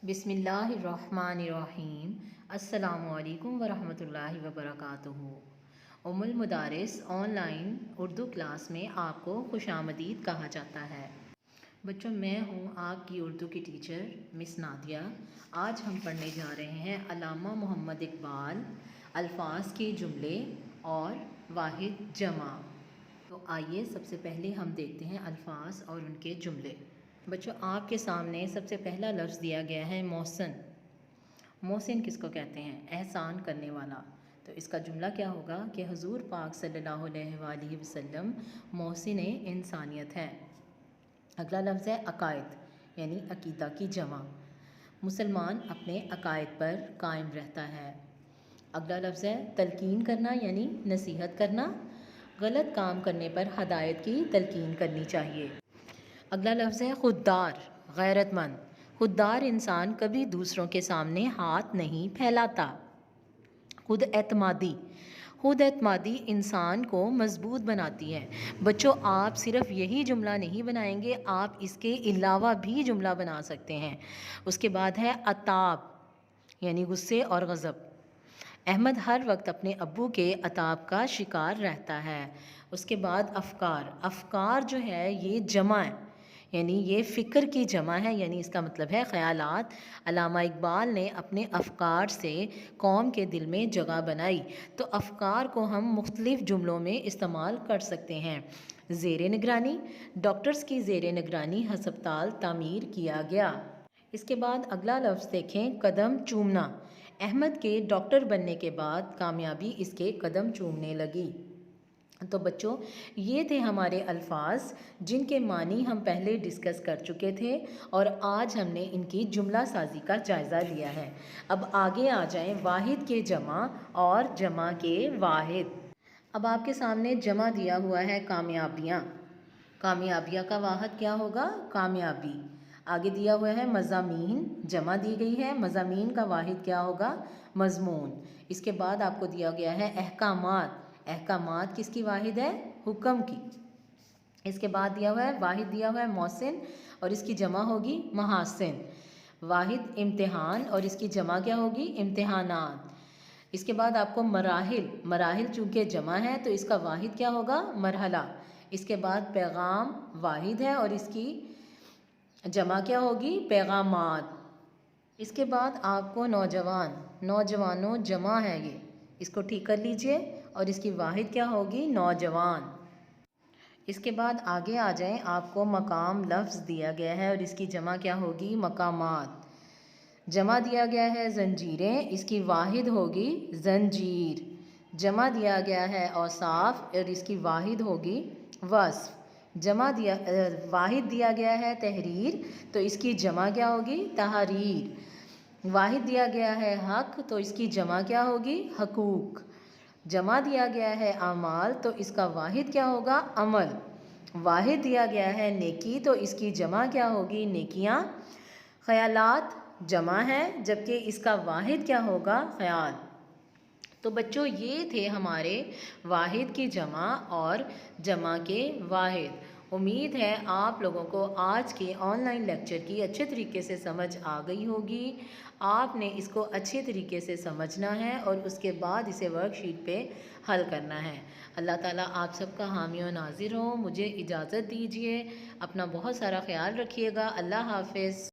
बिस्मिल्लाहिर्रहमानिर्रहीम। अस्सलामुअलैकुम वरहमतुल्लाहि वबरकातुहू। उम्मुल मुदारिस ऑनलाइन उर्दू क्लास में आपको खुशामदीद कहा जाता है। बच्चों, मैं हूँ आपकी उर्दू की टीचर मिस नादिया। आज हम पढ़ने जा रहे हैं अल्लामा मोहम्मद इकबाल, अल्फाज के जुमले और वाहिद जमा। तो आइए सबसे पहले हम देखते हैं अल्फाज और उनके जुमले। बच्चों, आपके सामने सबसे पहला लफ्ज़ दिया गया है मोहसिन। मोहसिन किसको कहते हैं? एहसान करने वाला। तो इसका जुमला क्या होगा कि हुज़ूर पाक सल्लल्लाहु अलैहि वसल्लम मोहसिन इंसानियत है। अगला लफ्ज़ है अकायद, यानी अकीदा की जमा। मुसलमान अपने अकायद पर कायम रहता है। अगला लफ्ज़ है तलकीन करना, यानी नसीहत करना। गलत काम करने पर हदायत की तलकीन करनी चाहिए। अगला लफ्ज़ है खुददार, गैरतमंद। खुददार इंसान कभी दूसरों के सामने हाथ नहीं फैलाता। खुद एतमादी, खुद एतमादी इंसान को मजबूत बनाती है। बच्चों, आप सिर्फ यही जुमला नहीं बनाएंगे, आप इसके अलावा भी जुमला बना सकते हैं। उसके बाद है अताब, यानी गुस्से और गज़ब। अहमद हर वक्त अपने अब्बू के अताब का शिकार रहता है। उसके बाद अफ़कार, अफ़कार जो है ये जमा है, यानी ये फ़िक्र की जमा है, यानी इसका मतलब है ख़यालात। अल्लामा इकबाल ने अपने अफ़कार से कौम के दिल में जगह बनाई। तो अफ़कार को हम मुख्तलिफ़ जुमलों में इस्तेमाल कर सकते हैं। ज़ेरे निगरानी, डॉक्टर्स की ज़ेरे निगरानी हस्पताल तामीर किया गया। इसके बाद अगला लफ्ज़ देखें, कदम चूमना। अहमद के डॉक्टर बनने के बाद कामयाबी इसके कदम चूमने लगी। तो बच्चों, ये थे हमारे अल्फाज जिनके मानी हम पहले डिस्कस कर चुके थे और आज हमने इनकी जुमला साजी का जायज़ा लिया है। अब आगे आ जाएं वाहिद के जमा और जमा के वाहिद। अब आपके सामने जमा दिया हुआ है कामयाबियाँ। कामयाबियाँ का वाहिद क्या होगा? कामयाबी। आगे दिया हुआ है मज़ामीन, जमा दी गई है। मज़ामीन का वाहिद क्या होगा? मज़मून। इसके बाद आपको दिया गया है अहकामात। अहकामात किसकी वाहिद है? हुक्म की। इसके बाद दिया हुआ है वाहिद, दिया हुआ है मोहसिन और इसकी जमा होगी महासिन। वाहिद इम्तिहान और इसकी जमा क्या होगी? इम्तिहानात। इसके बाद आपको मराहिल, मराहिल चूँकि जमा है तो इसका वाहिद क्या होगा? मरहला। इसके बाद पैगाम वाहिद है और इसकी जमा क्या होगी? पैगामात। इसके बाद आपको नौजवान, नौजवानों जमा है ये, इसको ठीक कर लीजिए और इसकी वाहिद क्या होगी? नौजवान। इसके बाद आगे आ जाएं, आपको मकाम लफ्ज़ दिया गया है और इसकी जमा क्या होगी? मकामात। जमा दिया गया है जंजीरें, इसकी वाहिद होगी जंजीर। जमा दिया गया है औसाफ और इसकी वाहिद होगी वस्फ। जमा दिया वाहिद दिया गया है तहरीर, तो इसकी जमा क्या होगी? तहरीर। वाहिद दिया गया है हक, तो इसकी जमा क्या होगी? हकूक। जमा दिया गया है अमाल, तो इसका वाहिद क्या होगा? अमल। वाहिद दिया गया है नेकी, तो इसकी जमा क्या होगी? नेकियां। ख़यालात जमा है, जबकि इसका वाहिद क्या होगा? ख़याल। तो बच्चों, ये थे हमारे वाहिद की जमा और जमा के वाहिद। उम्मीद है आप लोगों को आज के ऑनलाइन लेक्चर की अच्छे तरीके से समझ आ गई होगी। आपने इसको अच्छे तरीके से समझना है और उसके बाद इसे वर्कशीट पे हल करना है। अल्लाह ताला आप सबका हामी और नाज़िर हो। मुझे इजाज़त दीजिए। अपना बहुत सारा ख्याल रखिएगा। अल्लाह हाफ़िज़।